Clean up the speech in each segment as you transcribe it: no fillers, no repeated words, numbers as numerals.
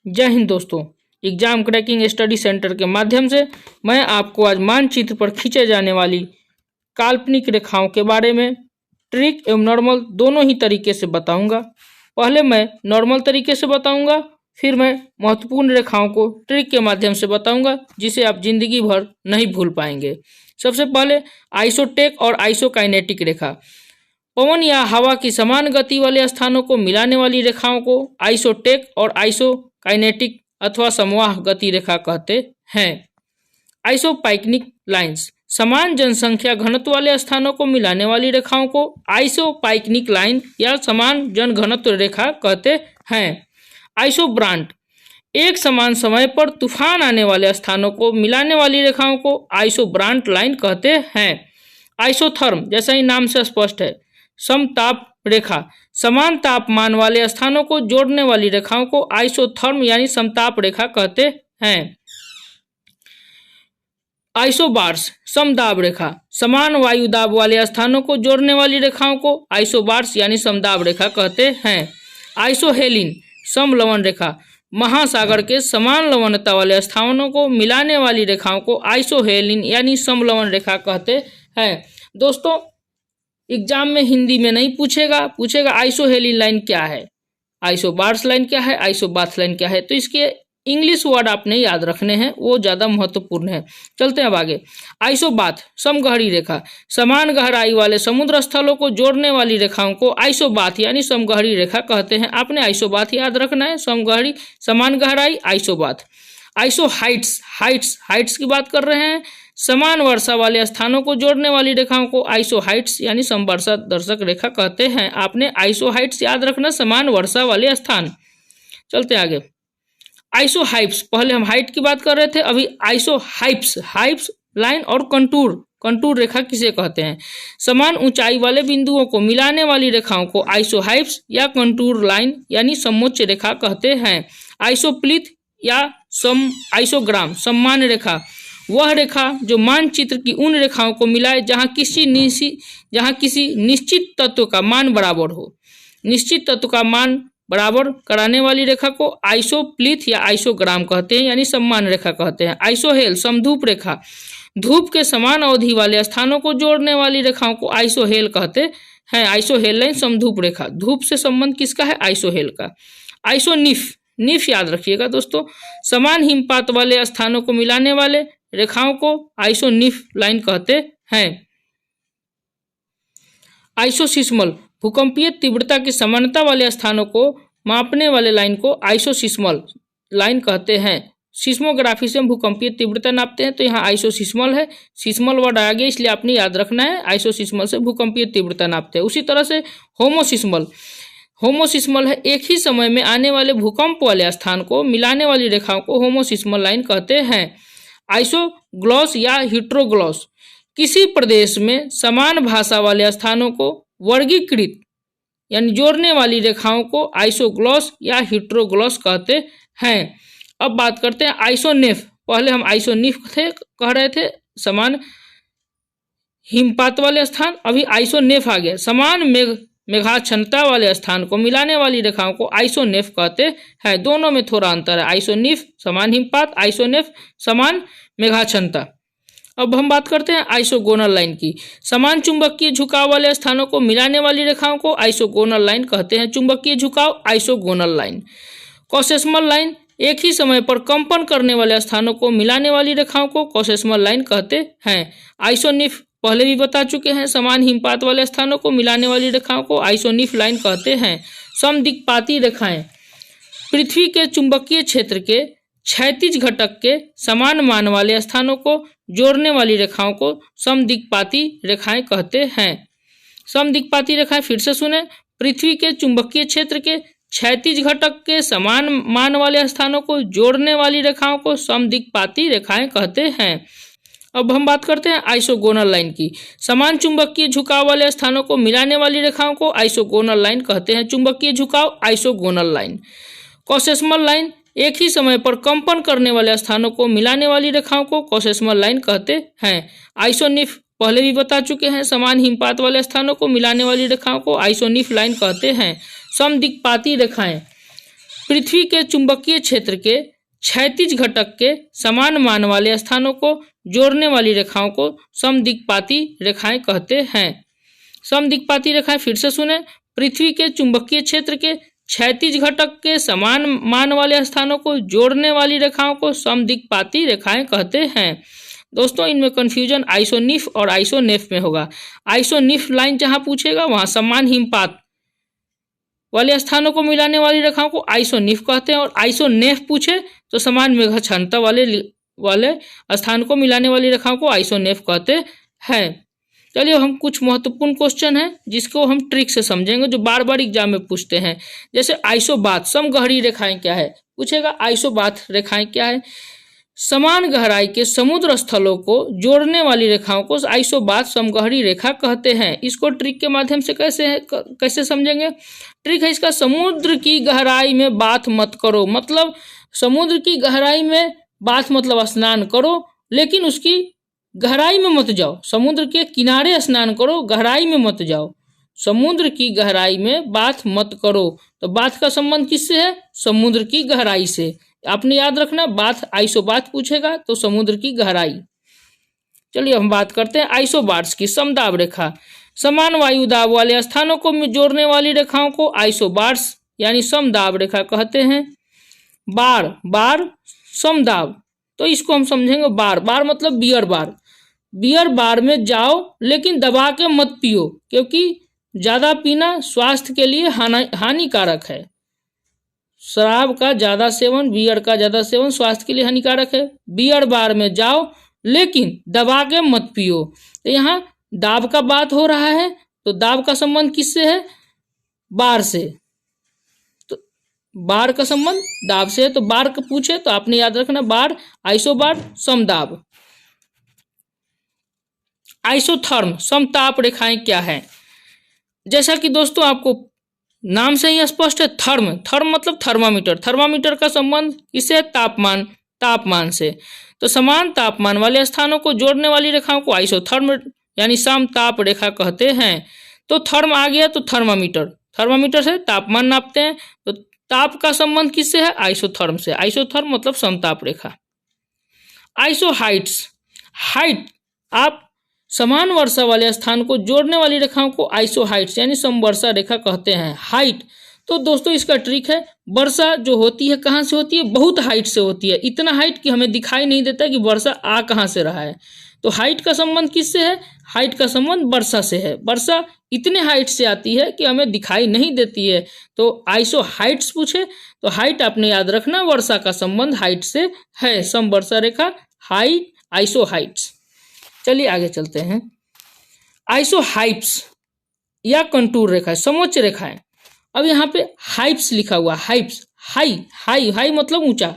जय हिंद दोस्तों। Exam cracking study centre के माध्यम से मैं आपको आज मानचित्र पर खींचे जाने वाली काल्पनिक रेखाओं के बारे में ट्रिक एवं नॉर्मल दोनों ही तरीके से बताऊंगा। पहले मैं नॉर्मल तरीके से बताऊंगा, फिर मैं महत्वपूर्ण रेखाओं को ट्रिक के माध्यम से बताऊंगा जिसे आप जिंदगी भर नहीं भूल पाएंगे। सबसे पहले आइसोटेक और आइसोकाइनेटिक रेखा। पवन या हवा की समान गति वाले स्थानों को मिलाने वाली रेखाओं को आइसोटेक और आइसोकाइनेटिक अथवा समवाह गति रेखा कहते हैं। आइसोपाइकनिक लाइंस। समान जनसंख्या घनत्व वाले स्थानों को मिलाने वाली रेखाओं को आइसोपाइकनिक लाइन या समान जन घनत्व रेखा कहते हैं। आइसोब्रांट। एक समान समय पर तूफान आने वाले स्थानों को मिलाने वाली रेखाओं को आइसोब्रांट लाइन कहते हैं। आइसोथर्म, जैसा ही नाम से स्पष्ट है, समताप रेखा। समान तापमान वाले स्थानों को जोड़ने वाली रेखाओं को आइसोथर्म यानी समताप रेखा कहते हैं। आइसोबार्स, समदाब रेखा। समान वायु दाब वाले स्थानों को जोड़ने वाली रेखाओं को आइसोबार्स यानी समदाब रेखा कहते हैं। आइसोहेलिन, समलवण रेखा। महासागर के समान लवणता वाले स्थानों को मिलाने वाली रेखाओं को आइसोहेलिन यानी समलवण रेखा कहते हैं। दोस्तों, एग्जाम में हिंदी में नहीं पूछेगा आइसोहेलिन लाइन क्या है, आइसोबार्स लाइन क्या है, आइसोबाथ लाइन क्या है। तो इसके इंग्लिश वर्ड आपने याद रखने हैं, वो ज़्यादा महत्वपूर्ण है। चलते हैं अब आगे। आइसोबाथ, समगहरी रेखा। समान गहराई वाले समुद्र स्थलों को जोड़ने वाली रेखाओं को आइसोबाथ यानी समगहरी रेखा कहते हैं। आपने आइसोबाथ याद रखना है, समगहरी, समान गहराई, आइसोबाथ। आइसोहाइट्स, हाइट्स की बात कर रहे हैं। समान वर्षा वाले स्थानों को जोड़ने वाली रेखाओं को आइसोहाइट्स यानी समवर्षा दर्शक रेखा कहते हैं। आपने आइसोहाइट्स याद रखना, समान वर्षा वाले स्थान। चलते आगे। आइसोहाइप्स, पहले हम हाइट की बात कर रहे थे, अभी आइसोहाइप्स, हाइप्स लाइन और कंटूर रेखा किसे कहते हैं। समान ऊंचाई वाले बिंदुओं को मिलाने वाली रेखाओं को आइसोहाइप्स या कंटूर लाइन यानी समोच्च रेखा कहते हैं। आइसोप्लिथ या आइसोग्राम, सम्मान रेखा। वह रेखा जो मानचित्र की उन रेखाओं को मिलाए जहां किसी निश्चित तत्व का मान बराबर हो। निश्चित तत्व का मान बराबर कराने वाली रेखा को आइसोप्लिथ या आइसोग्राम कहते हैं यानी सम्मान रेखा कहते हैं। आइसोहेल, समधूप रेखा। धूप के समान अवधि वाले स्थानों को जोड़ने वाली रेखाओं को आइसोहेल कहते हैं। आइसोहेल लाइन, समधूप रेखा। धूप से संबंध किसका है? आइसोहेल का। आइसोनिफ, निफ याद रखिएगा दोस्तों। समान हिमपात वाले स्थानों को मिलाने वाले रेखाओं को आइसोनिफ लाइन कहते हैं। आइसोसिस्मल, भूकंपीय तीव्रता की समानता वाले स्थानों को मापने वाले लाइन को आइसोसिस्मल लाइन कहते हैं। सिस्मोग्राफी से हम भूकंपीय तीव्रता नापते हैं, तो यहाँ आइसोसिस्मल है, सिस्मल वर्ड आ गया इसलिए आपने याद रखना है। आइसोसिस्मल से भूकंपीय तीव्रता नापते हैं। उसी तरह से होमोसिस्मल है, एक ही समय में आने वाले भूकंप वाले स्थान को मिलाने वाली रेखाओं को होमोसिस्मल लाइन कहते हैं। आइसोग्लॉस या हिट्रोग्लॉस, किसी प्रदेश में समान भाषा वाले स्थानों को वर्गीकृत यानी जोड़ने वाली रेखाओं को आइसोग्लॉस या हिट्रोग्लॉस कहते हैं। अब बात करते हैं आइसोनेफ। पहले हम आइसोनिफ कह रहे थे, समान हिमपात वाले स्थान, अभी आइसोनेफ आ गया। समान मेघाच्छन्नता वाले स्थान को मिलाने वाली रेखाओं को आइसोनेफ कहते हैं। दोनों में थोड़ा अंतर है। आइसोनिफ समान हिमपात, आइसोनेफ समान मेघाच्छन्नता। अब हम बात करते हैं आइसोगोनल लाइन की। समान चुंबकीय झुकाव वाले स्थानों को मिलाने वाली रेखाओं को आइसोगोनल लाइन कहते हैं। चुंबकीय झुकाव, आइसोगोनल लाइन। कॉसेस्मल लाइन, एक ही समय पर कंपन करने वाले स्थानों को मिलाने वाली रेखाओं को कॉसेस्मल लाइन कहते हैं। आइसोनिफ पहले भी बता चुके हैं, समान हिमपात वाले स्थानों को मिलाने वाली रेखाओं को आइसोनिफ लाइन कहते हैं। समदिक्पाती रेखाएं, पृथ्वी के चुंबकीय क्षेत्र के क्षैतिज घटक के समान मान वाले स्थानों को जोड़ने वाली रेखाओं को समदिक्पाती रेखाएं कहते हैं। समदिक्पाती रेखाएं फिर से सुने, पृथ्वी के चुंबकीय क्षेत्र के क्षैतिज घटक के समान मान वाले स्थानों को जोड़ने वाली रेखाओं को समदिक्पाती रेखाएं कहते हैं। अब हम बात करते हैं आइसोगोनल लाइन की। समान चुंबकीय झुकाव वाले स्थानों को मिलाने वाली रेखाओं को आइसोगोनल लाइन कहते हैं। चुंबकीय झुकाव, आइसोगोनल लाइन। कॉसेस्मल लाइन, एक ही समय पर कंपन करने वाले स्थानों को मिलाने वाली रेखाओं को कॉसेस्मल लाइन कहते हैं। आइसोनिफ पहले भी बता चुके हैं, समान हिमपात वाले स्थानों को मिलाने वाली रेखाओं को आइसोनिफ लाइन कहते हैं। समदिक्पाती रेखाएं, पृथ्वी के चुंबकीय क्षेत्र के क्षैतिज घटक के समान मान वाले स्थानों को जोड़ने वाली रेखाओं को समदिक्पाती रेखाएं कहते हैं। समदिक्पाती रेखाएं फिर से सुने, पृथ्वी के चुंबकीय क्षेत्र के क्षैतिज घटक के समान मान वाले स्थानों को जोड़ने वाली रेखाओं को समदिक्पाती रेखाएं कहते हैं। दोस्तों इनमें कंफ्यूजन आइसोनिफ और आइसोनेफ में होगा। आइसोनिफ लाइन जहां पूछेगा वहां समान हिमपात वाले स्थानों को मिलाने वाली रेखाओं को आइसोनिफ कहते हैं, और आइसोनेफ पूछे तो समान मेघाछांता वाले स्थान को मिलाने वाली रेखाओं को आइसोनेफ कहते हैं। चलिए हम कुछ महत्वपूर्ण क्वेश्चन हैं जिसको हम ट्रिक से समझेंगे, जो बार बार एग्जाम में पूछते हैं। जैसे आइसोबाथ समगहरी रेखाएं क्या है, पूछेगा आइसोबाथ रेखाएं क्या है। समान गहराई के समुद्र स्थलों को जोड़ने वाली रेखाओं को आइसोबाथ समगहरी रेखा कहते हैं। इसको ट्रिक के माध्यम से कैसे समझेंगे। ट्रिक है इसका, समुद्र की गहराई में बाथ मत करो, मतलब समुद्र की गहराई में बाथ मतलब स्नान करो, लेकिन उसकी गहराई में मत जाओ। समुद्र के किनारे स्नान करो, गहराई में मत जाओ। समुद्र की गहराई में बाथ मत करो, तो बाथ का संबंध किससे है, समुद्र की गहराई से। आपने याद रखना, बाथ आइसोबाथ पूछेगा तो समुद्र की गहराई। चलिए हम बात करते हैं आइसोबार्स की। समदाब रेखा, समान वायु दाब वाले स्थानों को जोड़ने वाली रेखाओं को आइसोबार्स यानी समदाब रेखा कहते हैं। बार समदाब, तो इसको हम समझेंगे बार मतलब बियर बार। बियर बार में जाओ लेकिन दबा के मत पियो, क्योंकि ज्यादा पीना स्वास्थ्य के लिए हानिकारक है। शराब का ज्यादा सेवन, बियर का ज्यादा सेवन स्वास्थ्य के लिए हानिकारक है। बियर बार में जाओ लेकिन दबा के मत पियो। तो यहाँ दाब का बात हो रहा है, तो दाब का संबंध किससे है, बार से। तो बार का संबंध दाब से है, तो बार का पूछे तो आपने याद रखना बार, आइसोबार, समदाब। आइसोथर्म समताप रेखाएं क्या है। जैसा कि दोस्तों आपको नाम से ही स्पष्ट है, थर्म मतलब थर्मामीटर। थर्मामीटर का संबंध किससे, तापमान से। तो समान तापमान वाले स्थानों को जोड़ने वाली रेखाओं को आइसोथर्म यानी समताप रेखा कहते हैं। तो थर्म आ गया तो थर्मामीटर से तापमान नापते हैं, तो ताप का संबंध किससे है, आइसोथर्म से। आइसोथर्म मतलब समताप रेखा। आइसोहाइट्स, हाइट आप समान वर्षा वाले स्थान को जोड़ने वाली रेखाओं को आइसोहाइट्स यानी समवर्षा रेखा कहते हैं। हाइट, तो दोस्तों इसका ट्रिक है, वर्षा जो होती है कहाँ से होती है, बहुत हाइट से होती है। इतना हाइट कि हमें दिखाई नहीं देता कि वर्षा आ कहाँ से रहा है। तो हाइट का संबंध किससे है, हाइट का संबंध वर्षा से है। वर्षा इतने हाइट से आती है कि हमें दिखाई नहीं देती है। तो आइसोहाइट्स पूछे तो हाइट आपने याद रखना, वर्षा का संबंध हाइट से है। समवर्षा रेखा हाइट, आइसोहाइट्स। चलिए आगे चलते हैं। आइसोहाइप्स या कंटूर रेखा, समोच्च रेखा है। अब यहाँ पे हाइप्स लिखा हुआ, हाइप्स, हाई मतलब ऊंचा।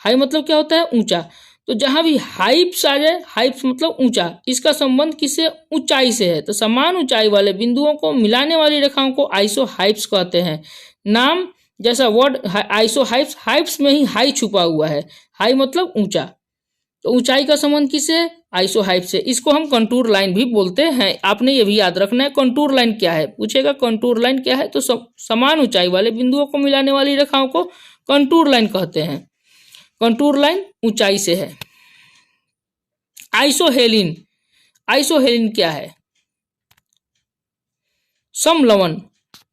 हाई मतलब क्या होता है, ऊंचा। तो जहां भी हाइप्स आ जाए, हाइप्स मतलब ऊंचा, इसका संबंध किससे, ऊंचाई से है। तो समान ऊंचाई वाले बिंदुओं को मिलाने वाली रेखाओं को आइसोहाइप्स कहते हैं। नाम जैसा वर्ड आइसोहाइप्स, हाइप्स में ही हाई छुपा हुआ है। हाई मतलब ऊंचा, तो ऊंचाई का संबंध किससे है, आइसोहाइप्स से। इसको हम कंटूर लाइन भी बोलते हैं। आपने ये भी याद रखना है, कंटूर लाइन क्या है, पूछेगा कंटूर लाइन क्या है, तो समान ऊंचाई वाले बिंदुओं को मिलाने वाली रेखाओं को कंटूर लाइन कहते हैं। कंटूर लाइन ऊंचाई से है। आइसोहेलिन, आइसोहेलिन क्या है, समलवण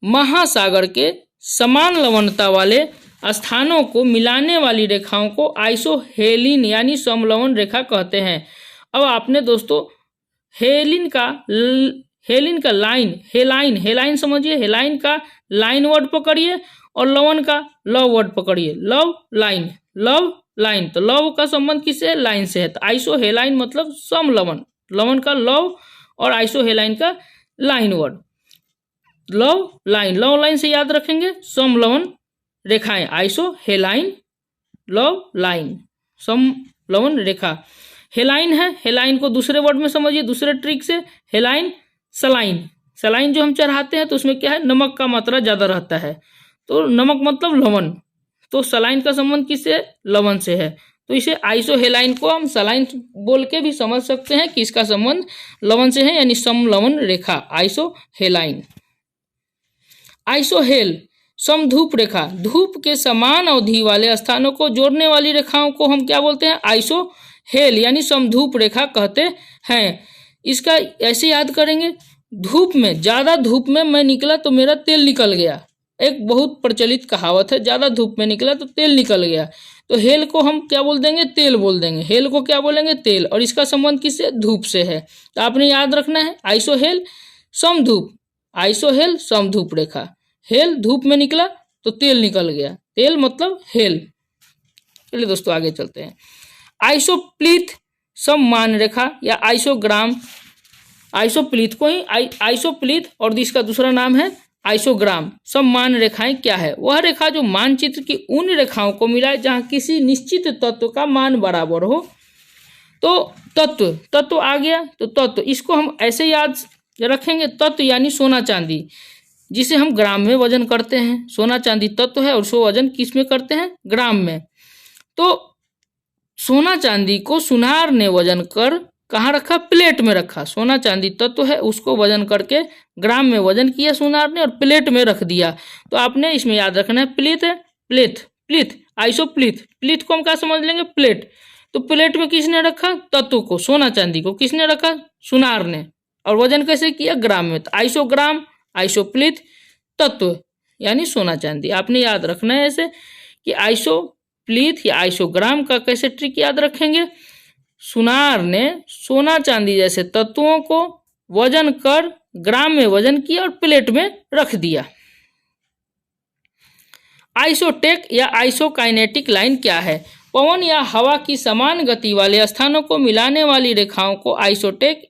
महासागर के समान लवणता वाले स्थानों को मिलाने वाली रेखाओं को आइसोहेलिन यानी समलवण रेखा कहते हैं। अब आपने दोस्तों हेलिन का लाइन, हेलाइन समझिए, हेलाइन का लाइन वर्ड पकड़िए और लवन का लव वर्ड पकड़िए, लव लाइन। तो लव का संबंध किससे, लाइन से है। तो आइसोहेलाइन मतलब समलवण, लवन का लव और आइसोहेलाइन का लाइन वर्ड, लव लाइन से याद रखेंगे। समलवण रेखाएं आइसोहेलाइन, लव लाइन, समलवण रेखा। हेलाइन है, हेलाइन को दूसरे वर्ड में समझिए, दूसरे ट्रिक से। हेलाइन सलाइन जो हम चढ़ाते हैं तो उसमें क्या है, नमक का मात्रा ज्यादा रहता है, तो नमक मतलब लवण। तो सलाइन का संबंध किससे, लवण से है। तो इसे आइसोहेलाइन को हम सलाइन बोल के भी समझ सकते हैं कि इसका संबंध लवण से है, यानी समलवण रेखा आइसोहेलाइन। आइसोहेल समधूप रेखा, धूप के समान अवधि वाले स्थानों को जोड़ने वाली रेखाओं को हम क्या बोलते हैं? आइसोहेल यानी समधूप रेखा कहते हैं। इसका ऐसे याद करेंगे, धूप में, ज़्यादा धूप में मैं निकला तो मेरा तेल निकल गया, एक बहुत प्रचलित कहावत है, ज़्यादा धूप में निकला तो तेल निकल गया। तो हेल को हम क्या बोल देंगे? तेल बोल देंगे। हेल को क्या बोलेंगे? तेल। और इसका संबंध किससे? धूप से है। तो आपने याद रखना है आइसोहेल समधूप, आइसोहेल समधूप रेखा। हेल धूप में निकला तो तेल निकल गया, तेल मतलब हेल। चलिए दोस्तों आगे चलते हैं। आइसोप्लीथ सममान रेखा या आइसोग्राम, आइसोप्लीथ को ही आइसोप्लीथ और इसका दूसरा नाम है आइसोग्राम। सममान रेखाएं क्या है? वह रेखा जो मानचित्र की उन रेखाओं को मिलाए जहां किसी निश्चित तत्व का मान बराबर हो। तो तत्व आ गया, तो तत्व इसको हम ऐसे याद रखेंगे, तत्व यानी सोना चांदी, जिसे हम ग्राम में वजन करते हैं। सोना चांदी तत्व है और सो वजन किस में करते हैं? ग्राम में। तो सोना चांदी को सुनार ने वजन कर कहाँ रखा? प्लेट में रखा। सोना चांदी तत्व है, उसको वजन करके ग्राम में वजन किया सुनार ने और प्लेट में रख दिया। तो आपने इसमें याद रखना है प्लीथ है, प्लीथ आइसोप्लीथ। प्लीथ को हम क्या समझ लेंगे? प्लेट। तो प्लेट में किसने रखा? तत्व को, सोना चांदी को किसने रखा? सुनार ने। और वजन कैसे किया? ग्राम में। तो आइसोग्राम, आइसोप्लीथ, तत्व यानी सोना चांदी। आपने याद रखना है ऐसे कि आइसोप्लीथ या आइसोग्राम का कैसे ट्रिक याद रखेंगे? सुनार ने सोना चांदी जैसे तत्वों को वजन कर ग्राम में वजन किया और प्लेट में रख दिया। आइसोटेक या आइसोकाइनेटिक लाइन क्या है? पवन या हवा की समान गति वाले स्थानों को मिलाने वाली रेखाओं को आइसोटेक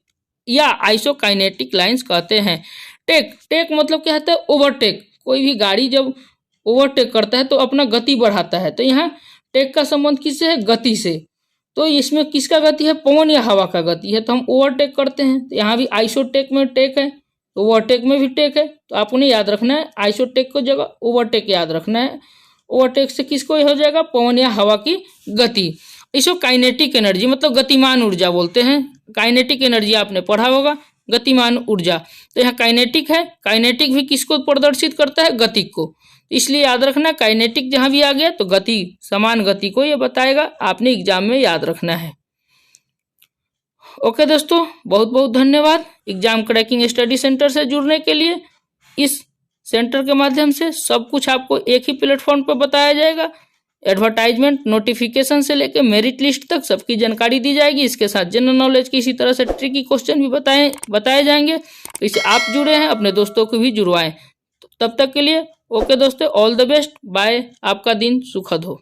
या आइसोकाइनेटिक लाइंस कहते हैं। टेक मतलब क्या होता है? ओवरटेक। कोई भी गाड़ी जब ओवरटेक करता है तो अपना गति बढ़ाता है। तो यहाँ टेक का संबंध किससे है? गति से। तो इसमें किसका गति है? पवन या हवा का गति है, तो हम ओवरटेक करते हैं। तो यहाँ भी आइसोटेक में टेक है, तो ओवरटेक में भी टेक है। तो आपको याद रखना है आइसोटेक को जगह ओवरटेक याद रखना है। ओवरटेक से किसको हो जाएगा? पवन या हवा की गति। इसको काइनेटिक एनर्जी मतलब गतिमान ऊर्जा बोलते हैं। काइनेटिक एनर्जी आपने पढ़ा होगा, गतिमान ऊर्जा। तो यहाँ काइनेटिक है, काइनेटिक भी किसको प्रदर्शित करता है? गति को। इसलिए याद रखना काइनेटिक जहां भी आ गया तो गति, समान गति को ये बताएगा, आपने एग्जाम में याद रखना है। ओके दोस्तों, बहुत बहुत धन्यवाद एग्जाम क्रैकिंग स्टडी सेंटर से जुड़ने के लिए। इस सेंटर के माध्यम से सब कुछ आपको एक ही प्लेटफॉर्म पर बताया जाएगा। एडवर्टाइजमेंट, नोटिफिकेशन से लेकर मेरिट लिस्ट तक सबकी जानकारी दी जाएगी। इसके साथ जनरल नॉलेज की इसी तरह से ट्रिकी क्वेश्चन भी बताए जाएंगे। तो इसे आप जुड़े हैं, अपने दोस्तों को भी जुड़वाएं। तब तक के लिए ओके दोस्तों, ऑल द बेस्ट, बाय। आपका दिन सुखद हो।